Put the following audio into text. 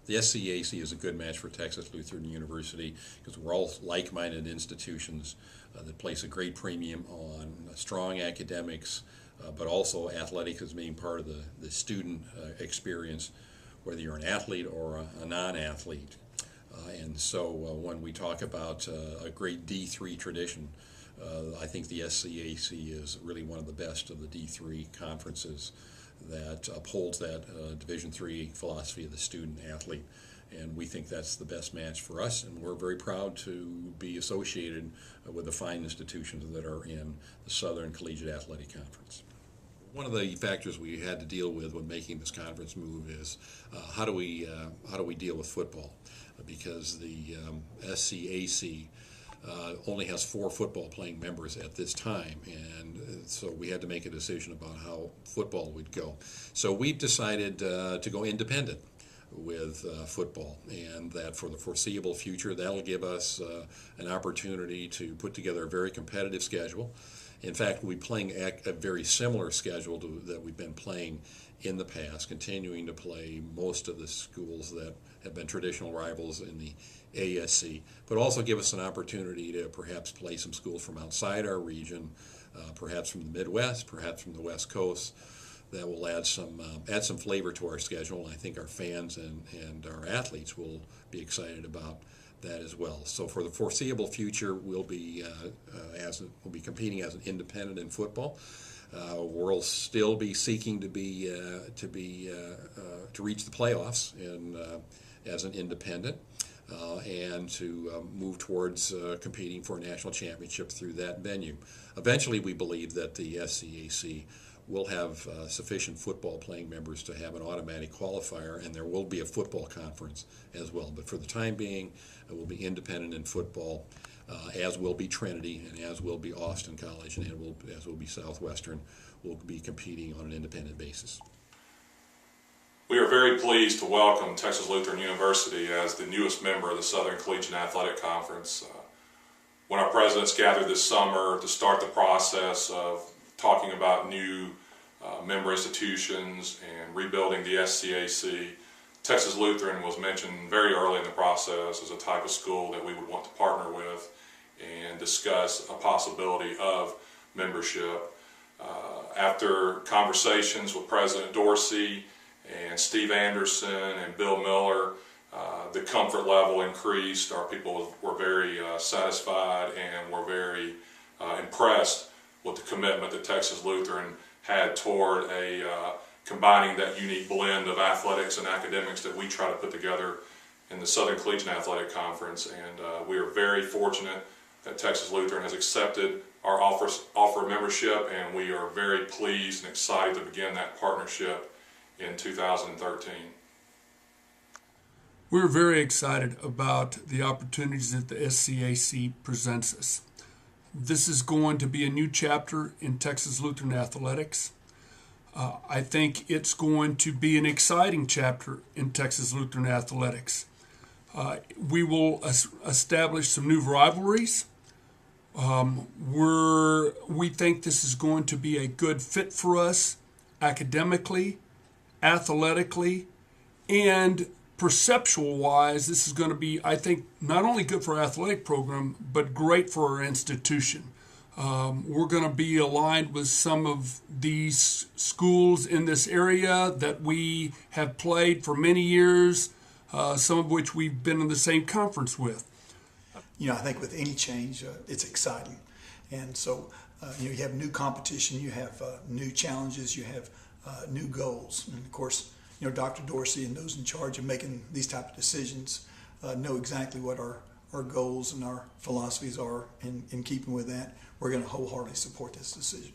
the SCAC is a good match for Texas Lutheran University because we're all like-minded institutions that place a great premium on strong academics, but also athletics as being part of the student experience, whether you're an athlete or a non-athlete. And so when we talk about a great D3 tradition, I think the SCAC is really one of the best of the D3 conferences that upholds that Division III philosophy of the student athlete. And we think that's the best match for us, and we're very proud to be associated with the fine institutions that are in the Southern Collegiate Athletic Conference. One of the factors we had to deal with when making this conference move is how do we deal with football, because the SCAC only has 4 football playing members at this time, and so we had to make a decision about how football would go. So we've decided to go independent with football, and that for the foreseeable future that'll give us an opportunity to put together a very competitive schedule. In fact, we'll be playing a very similar schedule to that we've been playing in the past, continuing to play most of the schools that have been traditional rivals in the ASC, but also give us an opportunity to perhaps play some schools from outside our region, perhaps from the Midwest, perhaps from the West Coast. That will add some flavor to our schedule, and I think our fans and our athletes will be excited about that as well. So for the foreseeable future, we'll be competing as an independent in football. We'll still be seeking to reach the playoffs as an independent, and to move towards competing for a national championship through that venue. Eventually, we believe that the SCAC will have sufficient football playing members to have an automatic qualifier, and there will be a football conference as well. But for the time being, it will be independent in football, as will be Trinity, and as will be Austin College, and as will be Southwestern. Will be competing on an independent basis. We are very pleased to welcome Texas Lutheran University as the newest member of the Southern Collegiate Athletic Conference. When our presidents gathered this summer to start the process of talking about new member institutions and rebuilding the SCAC, Texas Lutheran was mentioned very early in the process as a type of school that we would want to partner with and discuss a possibility of membership. After conversations with President Dorsey and Steve Anderson and Bill Miller, the comfort level increased. Our people were very satisfied and were very impressed with the commitment that Texas Lutheran had toward combining that unique blend of athletics and academics that we try to put together in the Southern Collegiate Athletic Conference. And we are very fortunate that Texas Lutheran has accepted our offer of membership, and we are very pleased and excited to begin that partnership in 2013. We're very excited about the opportunities that the SCAC presents us. This is going to be a new chapter in Texas Lutheran athletics. I think it's going to be an exciting chapter in Texas Lutheran athletics. We will establish some new rivalries. We think this is going to be a good fit for us academically, athletically, and perceptual-wise. This is going to be, I think, not only good for our athletic program, but great for our institution. We're going to be aligned with some of these schools in this area that we have played for many years, some of which we've been in the same conference with. I think with any change, it's exciting. And so, you have new competition, you have new challenges, you have new goals. And of course, Dr. Dorsey and those in charge of making these type of decisions know exactly what our goals and our philosophies are. In keeping with that, we're going to wholeheartedly support this decision.